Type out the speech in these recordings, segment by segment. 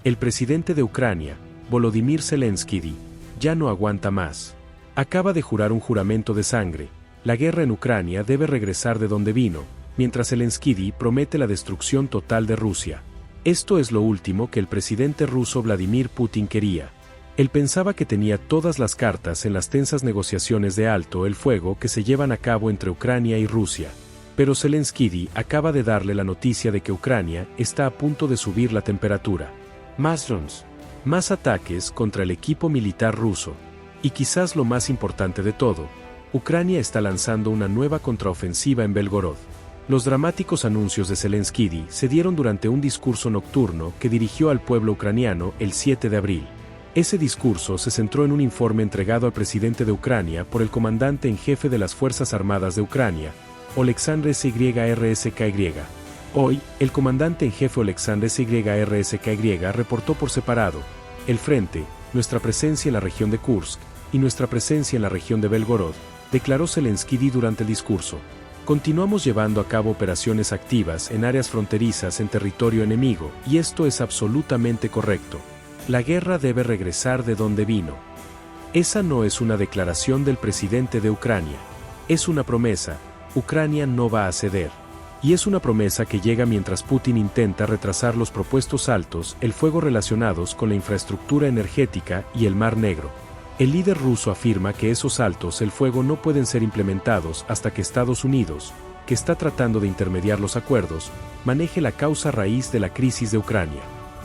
El presidente de Ucrania, Volodymyr Zelensky, ya no aguanta más. Acaba de jurar un juramento de sangre. La guerra en Ucrania debe regresar de donde vino, mientras Zelensky promete la destrucción total de Rusia. Esto es lo último que el presidente ruso Vladimir Putin quería. Él pensaba que tenía todas las cartas en las tensas negociaciones de alto el fuego que se llevan a cabo entre Ucrania y Rusia. Pero Zelensky acaba de darle la noticia de que Ucrania está a punto de subir la temperatura. Más drones, más ataques contra el equipo militar ruso. Y quizás lo más importante de todo, Ucrania está lanzando una nueva contraofensiva en Belgorod. Los dramáticos anuncios de Zelensky se dieron durante un discurso nocturno que dirigió al pueblo ucraniano el 7 de abril. Ese discurso se centró en un informe entregado al presidente de Ucrania por el comandante en jefe de las Fuerzas Armadas de Ucrania, Oleksandr Syrsky. Hoy, el comandante en jefe Oleksandr Syrsky reportó por separado: el frente, nuestra presencia en la región de Kursk y nuestra presencia en la región de Belgorod, declaró Zelensky durante el discurso. Continuamos llevando a cabo operaciones activas en áreas fronterizas en territorio enemigo, y esto es absolutamente correcto. La guerra debe regresar de donde vino. Esa no es una declaración del presidente de Ucrania. Es una promesa. Ucrania no va a ceder. Y es una promesa que llega mientras Putin intenta retrasar los propuestos altos el fuego relacionados con la infraestructura energética y el Mar Negro. El líder ruso afirma que esos altos el fuego no pueden ser implementados hasta que Estados Unidos, que está tratando de intermediar los acuerdos, maneje la causa raíz de la crisis de Ucrania.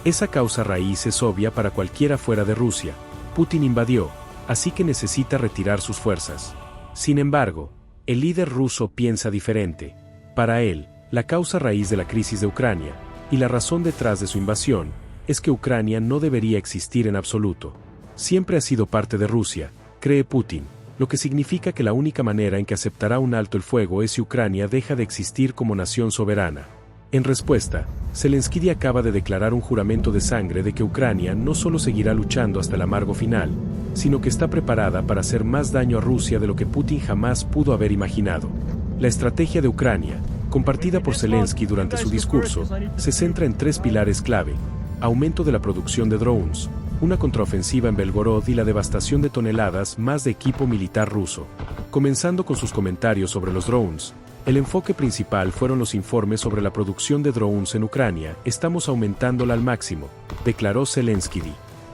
Esa causa raíz es obvia para cualquiera fuera de Rusia. Putin invadió, así que necesita retirar sus fuerzas. Sin embargo, el líder ruso piensa diferente. Para él, la causa raíz de la crisis de Ucrania, y la razón detrás de su invasión, es que Ucrania no debería existir en absoluto. Siempre ha sido parte de Rusia, cree Putin, lo que significa que la única manera en que aceptará un alto el fuego es si Ucrania deja de existir como nación soberana. En respuesta, Zelensky acaba de declarar un juramento de sangre de que Ucrania no solo seguirá luchando hasta el amargo final, sino que está preparada para hacer más daño a Rusia de lo que Putin jamás pudo haber imaginado. La estrategia de Ucrania, compartida por Zelensky durante su discurso, se centra en tres pilares clave: aumento de la producción de drones, una contraofensiva en Belgorod y la devastación de toneladas más de equipo militar ruso. Comenzando con sus comentarios sobre los drones, el enfoque principal fueron los informes sobre la producción de drones en Ucrania. Estamos aumentándola al máximo, declaró Zelensky.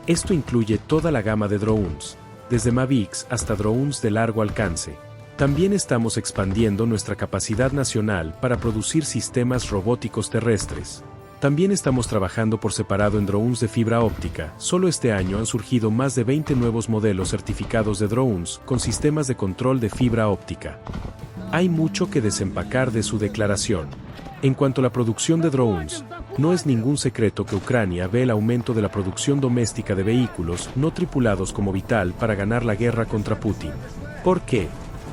Esto incluye toda la gama de drones, desde Mavics hasta drones de largo alcance. También estamos expandiendo nuestra capacidad nacional para producir sistemas robóticos terrestres. También estamos trabajando por separado en drones de fibra óptica. Solo este año han surgido más de 20 nuevos modelos certificados de drones con sistemas de control de fibra óptica. Hay mucho que desempacar de su declaración. En cuanto a la producción de drones, no es ningún secreto que Ucrania ve el aumento de la producción doméstica de vehículos no tripulados como vital para ganar la guerra contra Putin. ¿Por qué?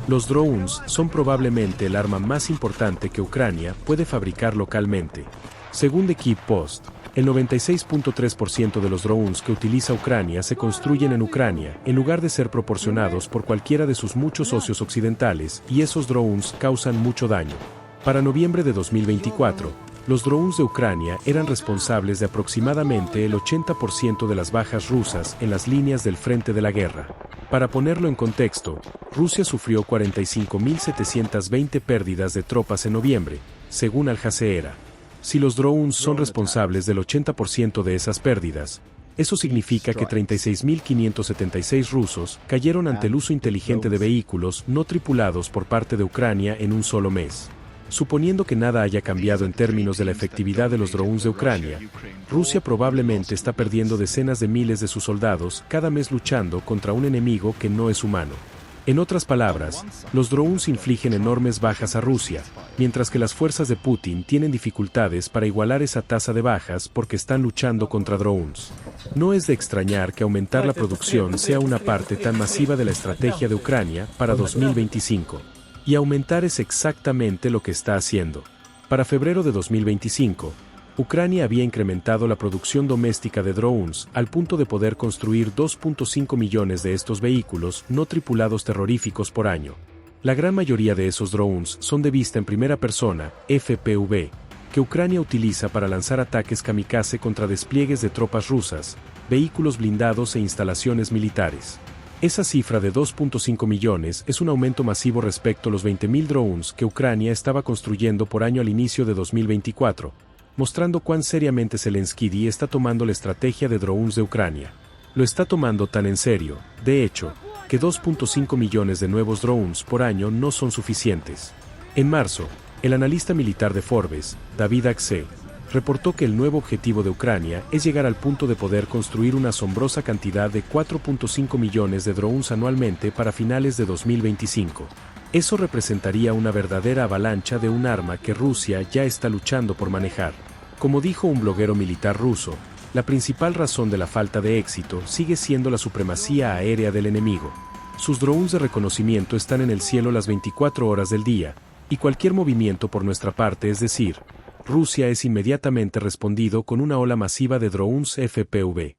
Los drones son probablemente el arma más importante que Ucrania puede fabricar localmente. Según The Kyiv Post, el 96.3% de los drones que utiliza Ucrania se construyen en Ucrania, en lugar de ser proporcionados por cualquiera de sus muchos socios occidentales, y esos drones causan mucho daño. Para noviembre de 2024, los drones de Ucrania eran responsables de aproximadamente el 80% de las bajas rusas en las líneas del frente de la guerra. Para ponerlo en contexto, Rusia sufrió 45.720 pérdidas de tropas en noviembre, según Al Jazeera. Si los drones son responsables del 80% de esas pérdidas, eso significa que 36.576 rusos cayeron ante el uso inteligente de vehículos no tripulados por parte de Ucrania en un solo mes. Suponiendo que nada haya cambiado en términos de la efectividad de los drones de Ucrania, Rusia probablemente está perdiendo decenas de miles de sus soldados cada mes luchando contra un enemigo que no es humano. En otras palabras, los drones infligen enormes bajas a Rusia, mientras que las fuerzas de Putin tienen dificultades para igualar esa tasa de bajas porque están luchando contra drones. No es de extrañar que aumentar la producción sea una parte tan masiva de la estrategia de Ucrania para 2025. Y aumentar es exactamente lo que está haciendo. Para febrero de 2025, Ucrania había incrementado la producción doméstica de drones al punto de poder construir 2.5 millones de estos vehículos no tripulados terroríficos por año. La gran mayoría de esos drones son de vista en primera persona, FPV, que Ucrania utiliza para lanzar ataques kamikaze contra despliegues de tropas rusas, vehículos blindados e instalaciones militares. Esa cifra de 2.5 millones es un aumento masivo respecto a los 20.000 drones que Ucrania estaba construyendo por año al inicio de 2024, mostrando cuán seriamente Zelensky está tomando la estrategia de drones de Ucrania. Lo está tomando tan en serio, de hecho, que 2.5 millones de nuevos drones por año no son suficientes. En marzo, el analista militar de Forbes, David Axel, reportó que el nuevo objetivo de Ucrania es llegar al punto de poder construir una asombrosa cantidad de 4.5 millones de drones anualmente para finales de 2025. Eso representaría una verdadera avalancha de un arma que Rusia ya está luchando por manejar. Como dijo un bloguero militar ruso, la principal razón de la falta de éxito sigue siendo la supremacía aérea del enemigo. Sus drones de reconocimiento están en el cielo las 24 horas del día, y cualquier movimiento por nuestra parte, es decir, Rusia, es inmediatamente respondido con una ola masiva de drones FPV.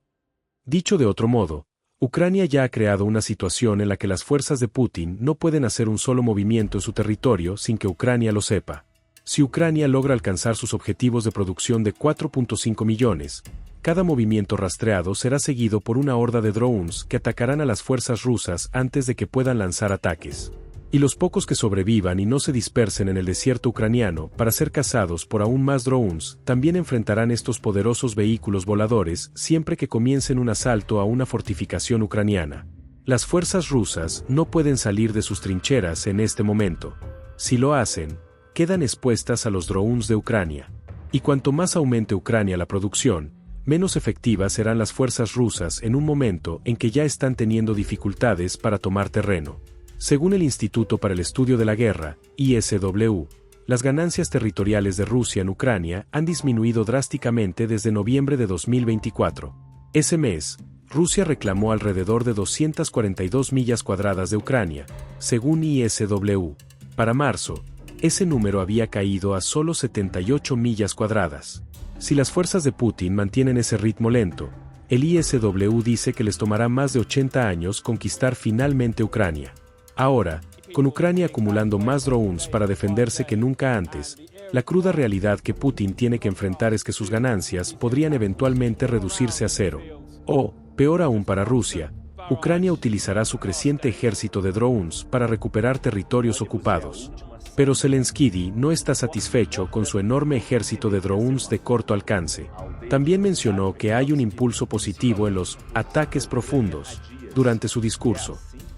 Dicho de otro modo, Ucrania ya ha creado una situación en la que las fuerzas de Putin no pueden hacer un solo movimiento en su territorio sin que Ucrania lo sepa. Si Ucrania logra alcanzar sus objetivos de producción de 4.5 millones, cada movimiento rastreado será seguido por una horda de drones que atacarán a las fuerzas rusas antes de que puedan lanzar ataques. Y los pocos que sobrevivan y no se dispersen en el desierto ucraniano para ser cazados por aún más drones, también enfrentarán estos poderosos vehículos voladores siempre que comiencen un asalto a una fortificación ucraniana. Las fuerzas rusas no pueden salir de sus trincheras en este momento. Si lo hacen, quedan expuestas a los drones de Ucrania. Y cuanto más aumente Ucrania la producción, menos efectivas serán las fuerzas rusas en un momento en que ya están teniendo dificultades para tomar terreno. Según el Instituto para el Estudio de la Guerra, ISW, las ganancias territoriales de Rusia en Ucrania han disminuido drásticamente desde noviembre de 2024. Ese mes, Rusia reclamó alrededor de 242 millas cuadradas de Ucrania, según ISW. Para marzo, ese número había caído a solo 78 millas cuadradas. Si las fuerzas de Putin mantienen ese ritmo lento, el ISW dice que les tomará más de 80 años conquistar finalmente Ucrania. Ahora, con Ucrania acumulando más drones para defenderse que nunca antes, la cruda realidad que Putin tiene que enfrentar es que sus ganancias podrían eventualmente reducirse a cero. O, peor aún para Rusia, Ucrania utilizará su creciente ejército de drones para recuperar territorios ocupados. Pero Zelensky no está satisfecho con su enorme ejército de drones de corto alcance. También mencionó que hay un impulso positivo en los ataques profundos durante su discurso.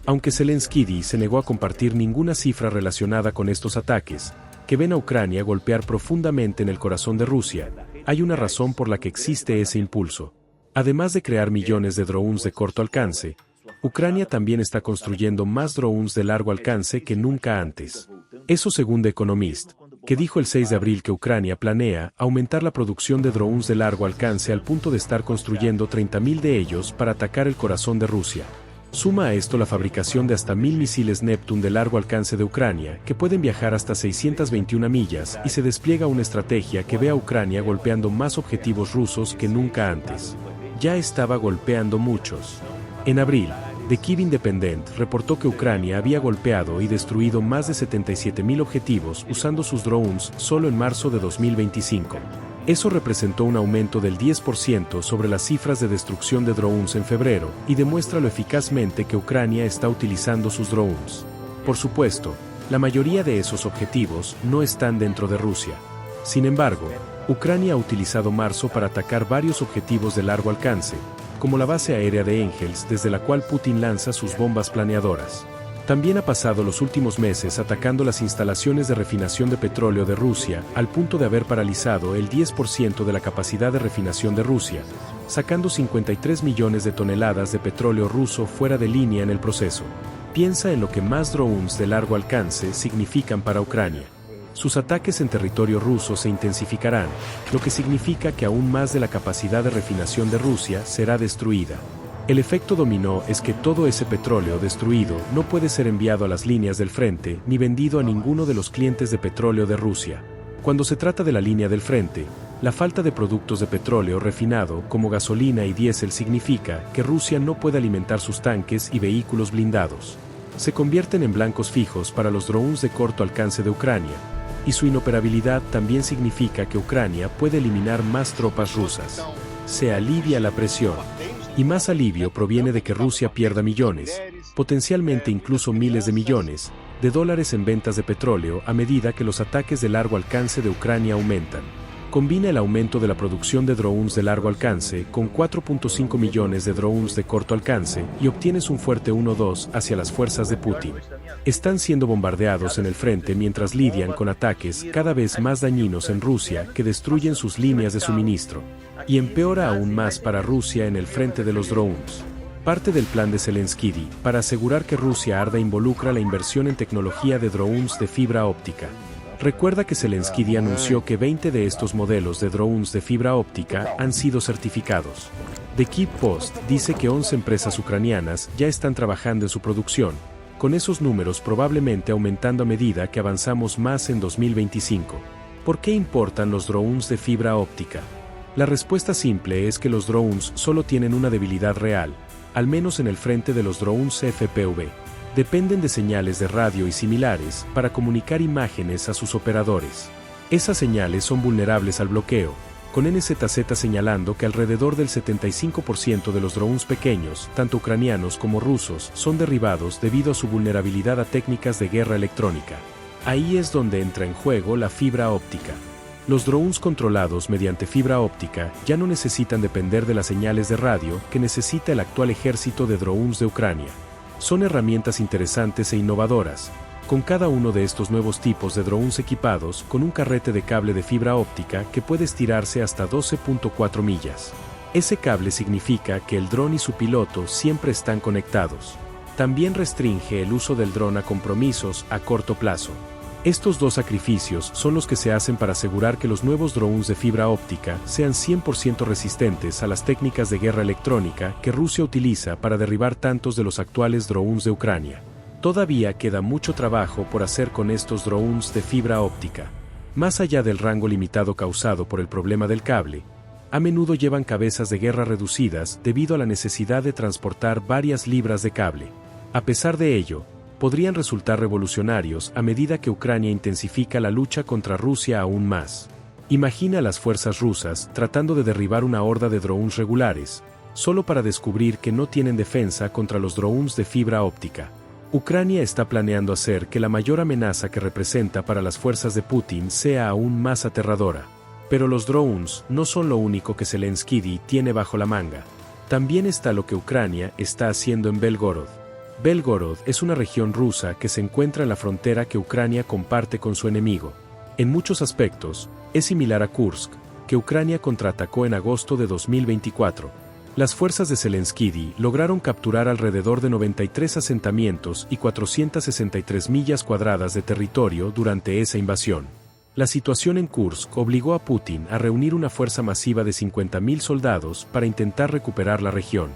Aunque Zelensky se negó a compartir ninguna cifra relacionada con estos ataques, que ven a Ucrania golpear profundamente en el corazón de Rusia, hay una razón por la que existe ese impulso. Además de crear millones de drones de corto alcance, Ucrania también está construyendo más drones de largo alcance que nunca antes. Eso según The Economist, que dijo el 6 de abril que Ucrania planea aumentar la producción de drones de largo alcance al punto de estar construyendo 30.000 de ellos para atacar el corazón de Rusia. Suma a esto la fabricación de hasta 1.000 misiles Neptune de largo alcance de Ucrania, que pueden viajar hasta 621 millas, y se despliega una estrategia que ve a Ucrania golpeando más objetivos rusos que nunca antes. Ya estaba golpeando muchos. En abril, The Kyiv Independent reportó que Ucrania había golpeado y destruido más de 77.000 objetivos usando sus drones solo en marzo de 2025. Eso representó un aumento del 10% sobre las cifras de destrucción de drones en febrero y demuestra lo eficazmente que Ucrania está utilizando sus drones. Por supuesto, la mayoría de esos objetivos no están dentro de Rusia. Sin embargo, Ucrania ha utilizado marzo para atacar varios objetivos de largo alcance, como la base aérea de Engels desde la cual Putin lanza sus bombas planeadoras. También ha pasado los últimos meses atacando las instalaciones de refinación de petróleo de Rusia, al punto de haber paralizado el 10% de la capacidad de refinación de Rusia, sacando 53 millones de toneladas de petróleo ruso fuera de línea en el proceso. Piensa en lo que más drones de largo alcance significan para Ucrania. Sus ataques en territorio ruso se intensificarán, lo que significa que aún más de la capacidad de refinación de Rusia será destruida. El efecto dominó es que todo ese petróleo destruido no puede ser enviado a las líneas del frente ni vendido a ninguno de los clientes de petróleo de Rusia. Cuando se trata de la línea del frente, la falta de productos de petróleo refinado como gasolina y diésel significa que Rusia no puede alimentar sus tanques y vehículos blindados. Se convierten en blancos fijos para los drones de corto alcance de Ucrania, y su inoperabilidad también significa que Ucrania puede eliminar más tropas rusas. Se alivia la presión. Y más alivio proviene de que Rusia pierda millones, potencialmente incluso miles de millones, de dólares en ventas de petróleo a medida que los ataques de largo alcance de Ucrania aumentan. Combina el aumento de la producción de drones de largo alcance con 4.5 millones de drones de corto alcance y obtienes un fuerte 1-2 hacia las fuerzas de Putin. Están siendo bombardeados en el frente mientras lidian con ataques cada vez más dañinos en Rusia que destruyen sus líneas de suministro. Y empeora aún más para Rusia en el frente de los drones. Parte del plan de Zelensky para asegurar que Rusia arda involucra la inversión en tecnología de drones de fibra óptica. Recuerda que Zelensky anunció que 20 de estos modelos de drones de fibra óptica han sido certificados. The Kyiv Post dice que 11 empresas ucranianas ya están trabajando en su producción, con esos números probablemente aumentando a medida que avanzamos más en 2025. ¿Por qué importan los drones de fibra óptica? La respuesta simple es que los drones solo tienen una debilidad real, al menos en el frente de los drones FPV. Dependen de señales de radio y similares para comunicar imágenes a sus operadores. Esas señales son vulnerables al bloqueo, con NZZ señalando que alrededor del 75% de los drones pequeños, tanto ucranianos como rusos, son derribados debido a su vulnerabilidad a técnicas de guerra electrónica. Ahí es donde entra en juego la fibra óptica. Los drones controlados mediante fibra óptica ya no necesitan depender de las señales de radio que necesita el actual ejército de drones de Ucrania. Son herramientas interesantes e innovadoras, con cada uno de estos nuevos tipos de drones equipados con un carrete de cable de fibra óptica que puede estirarse hasta 12.4 millas. Ese cable significa que el dron y su piloto siempre están conectados. También restringe el uso del dron a compromisos a corto plazo. Estos dos sacrificios son los que se hacen para asegurar que los nuevos drones de fibra óptica sean 100% resistentes a las técnicas de guerra electrónica que Rusia utiliza para derribar tantos de los actuales drones de Ucrania. Todavía queda mucho trabajo por hacer con estos drones de fibra óptica. Más allá del rango limitado causado por el problema del cable, a menudo llevan cabezas de guerra reducidas debido a la necesidad de transportar varias libras de cable. A pesar de ello, podrían resultar revolucionarios a medida que Ucrania intensifica la lucha contra Rusia aún más. Imagina a las fuerzas rusas tratando de derribar una horda de drones regulares, solo para descubrir que no tienen defensa contra los drones de fibra óptica. Ucrania está planeando hacer que la mayor amenaza que representa para las fuerzas de Putin sea aún más aterradora. Pero los drones no son lo único que Zelensky tiene bajo la manga. También está lo que Ucrania está haciendo en Belgorod. Belgorod es una región rusa que se encuentra en la frontera que Ucrania comparte con su enemigo. En muchos aspectos, es similar a Kursk, que Ucrania contraatacó en agosto de 2024. Las fuerzas de Zelensky lograron capturar alrededor de 93 asentamientos y 463 millas cuadradas de territorio durante esa invasión. La situación en Kursk obligó a Putin a reunir una fuerza masiva de 50.000 soldados para intentar recuperar la región.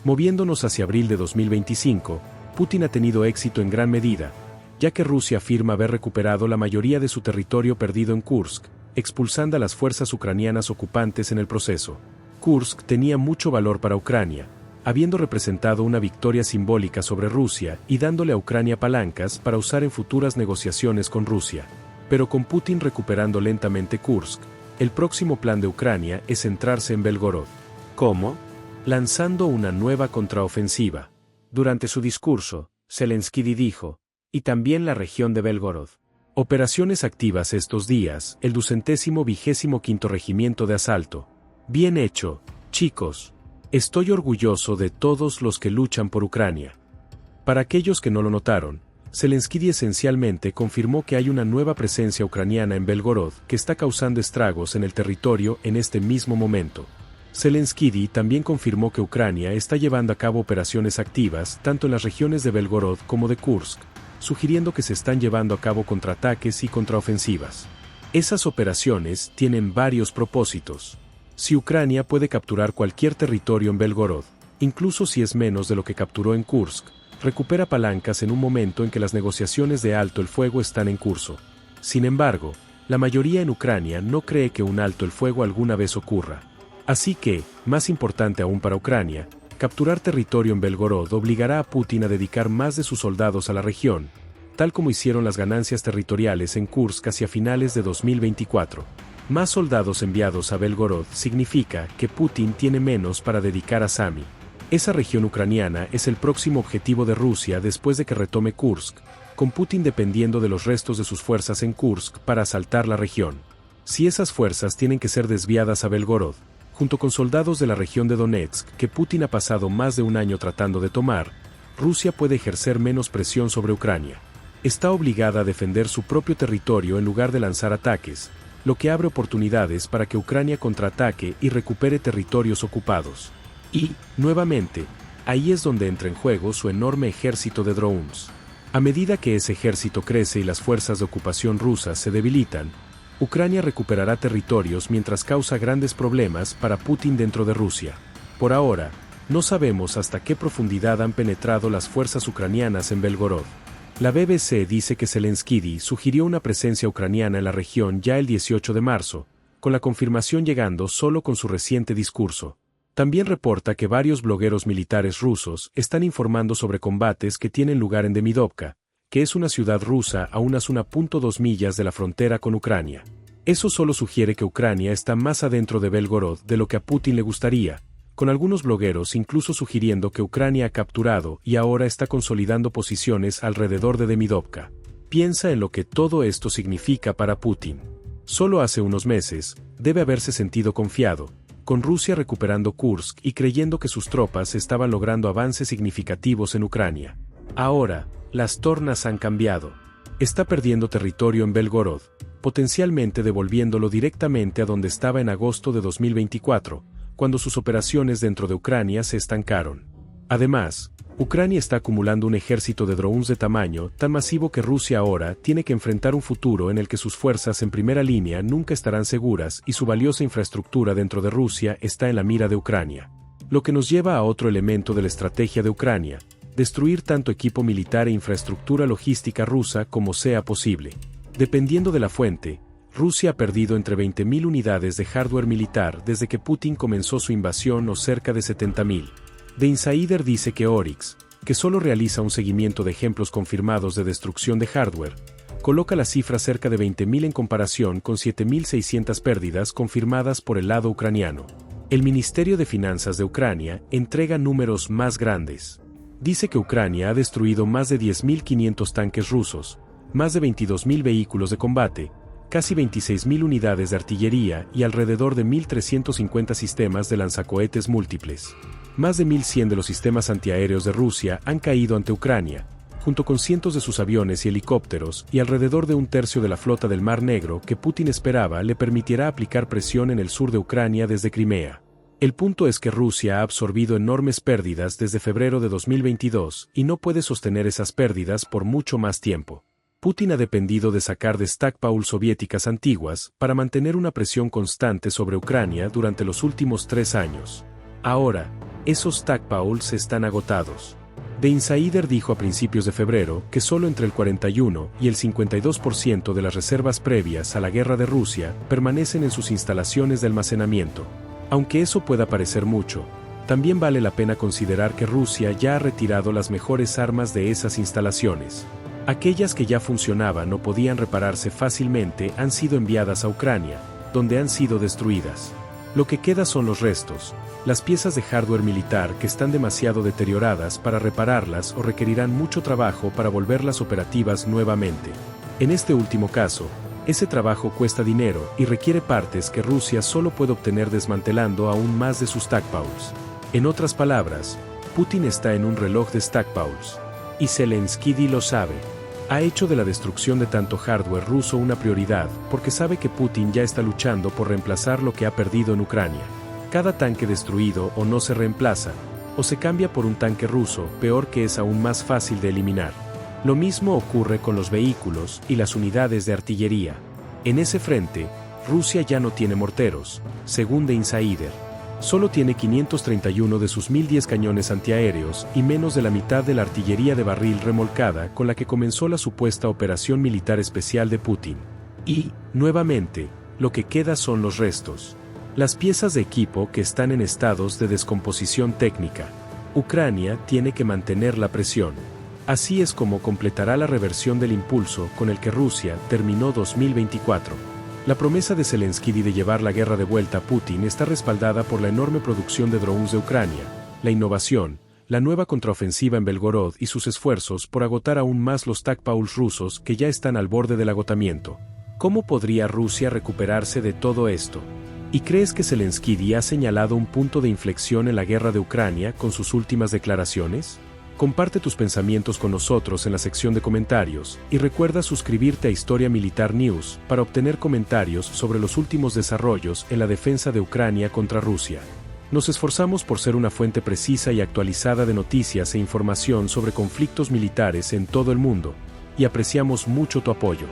Moviéndonos hacia abril de 2025, Putin ha tenido éxito en gran medida, ya que Rusia afirma haber recuperado la mayoría de su territorio perdido en Kursk, expulsando a las fuerzas ucranianas ocupantes en el proceso. Kursk tenía mucho valor para Ucrania, habiendo representado una victoria simbólica sobre Rusia y dándole a Ucrania palancas para usar en futuras negociaciones con Rusia. Pero con Putin recuperando lentamente Kursk, el próximo plan de Ucrania es centrarse en Belgorod. ¿Cómo? Lanzando una nueva contraofensiva. Durante su discurso, Zelensky dijo, y también la región de Belgorod. Operaciones activas estos días, el 225º Regimiento de Asalto. Bien hecho, chicos. Estoy orgulloso de todos los que luchan por Ucrania. Para aquellos que no lo notaron, Zelensky esencialmente confirmó que hay una nueva presencia ucraniana en Belgorod que está causando estragos en el territorio en este mismo momento. Zelensky también confirmó que Ucrania está llevando a cabo operaciones activas tanto en las regiones de Belgorod como de Kursk, sugiriendo que se están llevando a cabo contraataques y contraofensivas. Esas operaciones tienen varios propósitos. Si Ucrania puede capturar cualquier territorio en Belgorod, incluso si es menos de lo que capturó en Kursk, recupera palancas en un momento en que las negociaciones de alto el fuego están en curso. Sin embargo, la mayoría en Ucrania no cree que un alto el fuego alguna vez ocurra. Así que, más importante aún para Ucrania, capturar territorio en Belgorod obligará a Putin a dedicar más de sus soldados a la región, tal como hicieron las ganancias territoriales en Kursk hacia finales de 2024. Más soldados enviados a Belgorod significa que Putin tiene menos para dedicar a Sami. Esa región ucraniana es el próximo objetivo de Rusia después de que retome Kursk, con Putin dependiendo de los restos de sus fuerzas en Kursk para asaltar la región. Si esas fuerzas tienen que ser desviadas a Belgorod, junto con soldados de la región de Donetsk que Putin ha pasado más de un año tratando de tomar, Rusia puede ejercer menos presión sobre Ucrania. Está obligada a defender su propio territorio en lugar de lanzar ataques, lo que abre oportunidades para que Ucrania contraataque y recupere territorios ocupados. Y, nuevamente, ahí es donde entra en juego su enorme ejército de drones. A medida que ese ejército crece y las fuerzas de ocupación rusas se debilitan, Ucrania recuperará territorios mientras causa grandes problemas para Putin dentro de Rusia. Por ahora, no sabemos hasta qué profundidad han penetrado las fuerzas ucranianas en Belgorod. La BBC dice que Zelensky sugirió una presencia ucraniana en la región ya el 18 de marzo, con la confirmación llegando solo con su reciente discurso. También reporta que varios blogueros militares rusos están informando sobre combates que tienen lugar en Demidovka, que es una ciudad rusa a unas 1.2 millas de la frontera con Ucrania. Eso solo sugiere que Ucrania está más adentro de Belgorod de lo que a Putin le gustaría, con algunos blogueros incluso sugiriendo que Ucrania ha capturado y ahora está consolidando posiciones alrededor de Demidovka. Piensa en lo que todo esto significa para Putin. Solo hace unos meses, debe haberse sentido confiado, con Rusia recuperando Kursk y creyendo que sus tropas estaban logrando avances significativos en Ucrania. Ahora, las tornas han cambiado. Está perdiendo territorio en Belgorod, potencialmente devolviéndolo directamente a donde estaba en agosto de 2024, cuando sus operaciones dentro de Ucrania se estancaron. Además, Ucrania está acumulando un ejército de drones de tamaño tan masivo que Rusia ahora tiene que enfrentar un futuro en el que sus fuerzas en primera línea nunca estarán seguras y su valiosa infraestructura dentro de Rusia está en la mira de Ucrania. Lo que nos lleva a otro elemento de la estrategia de Ucrania: destruir tanto equipo militar e infraestructura logística rusa como sea posible. Dependiendo de la fuente, Rusia ha perdido entre 20.000 unidades de hardware militar desde que Putin comenzó su invasión o cerca de 70.000. The Insider dice que Oryx, que solo realiza un seguimiento de ejemplos confirmados de destrucción de hardware, coloca la cifra cerca de 20.000 en comparación con 7.600 pérdidas confirmadas por el lado ucraniano. El Ministerio de Finanzas de Ucrania entrega números más grandes. Dice que Ucrania ha destruido más de 10.500 tanques rusos, más de 22.000 vehículos de combate, casi 26.000 unidades de artillería y alrededor de 1.350 sistemas de lanzacohetes múltiples. Más de 1.100 de los sistemas antiaéreos de Rusia han caído ante Ucrania, junto con cientos de sus aviones y helicópteros, y alrededor de un tercio de la flota del Mar Negro que Putin esperaba le permitirá aplicar presión en el sur de Ucrania desde Crimea. El punto es que Rusia ha absorbido enormes pérdidas desde febrero de 2022 y no puede sostener esas pérdidas por mucho más tiempo. Putin ha dependido de sacar de stockpiles soviéticas antiguas para mantener una presión constante sobre Ucrania durante los últimos 3 años. Ahora, esos stockpiles están agotados. The Insider dijo a principios de febrero que solo entre el 41 y el 52% de las reservas previas a la guerra de Rusia permanecen en sus instalaciones de almacenamiento. Aunque eso pueda parecer mucho, también vale la pena considerar que Rusia ya ha retirado las mejores armas de esas instalaciones. Aquellas que ya funcionaban o podían repararse fácilmente han sido enviadas a Ucrania, donde han sido destruidas. Lo que queda son los restos, las piezas de hardware militar que están demasiado deterioradas para repararlas o requerirán mucho trabajo para volverlas operativas nuevamente. En este último caso, ese trabajo cuesta dinero y requiere partes que Rusia solo puede obtener desmantelando aún más de sus stockpiles. En otras palabras, Putin está en un reloj de stockpiles. Y Zelensky lo sabe. Ha hecho de la destrucción de tanto hardware ruso una prioridad porque sabe que Putin ya está luchando por reemplazar lo que ha perdido en Ucrania. Cada tanque destruido o no se reemplaza, o se cambia por un tanque ruso, peor que es aún más fácil de eliminar. Lo mismo ocurre con los vehículos y las unidades de artillería. En ese frente, Rusia ya no tiene morteros, según The Insider. Solo tiene 531 de sus 1.010 cañones antiaéreos y menos de la mitad de la artillería de barril remolcada con la que comenzó la supuesta operación militar especial de Putin. Y, nuevamente, lo que queda son los restos. Las piezas de equipo que están en estados de descomposición técnica. Ucrania tiene que mantener la presión. Así es como completará la reversión del impulso con el que Rusia terminó 2024. La promesa de Zelensky de llevar la guerra de vuelta a Putin está respaldada por la enorme producción de drones de Ucrania, la innovación, la nueva contraofensiva en Belgorod y sus esfuerzos por agotar aún más los stockpiles rusos que ya están al borde del agotamiento. ¿Cómo podría Rusia recuperarse de todo esto? ¿Y crees que Zelensky ha señalado un punto de inflexión en la guerra de Ucrania con sus últimas declaraciones? Comparte tus pensamientos con nosotros en la sección de comentarios y recuerda suscribirte a Historia Militar News para obtener comentarios sobre los últimos desarrollos en la defensa de Ucrania contra Rusia. Nos esforzamos por ser una fuente precisa y actualizada de noticias e información sobre conflictos militares en todo el mundo, y apreciamos mucho tu apoyo.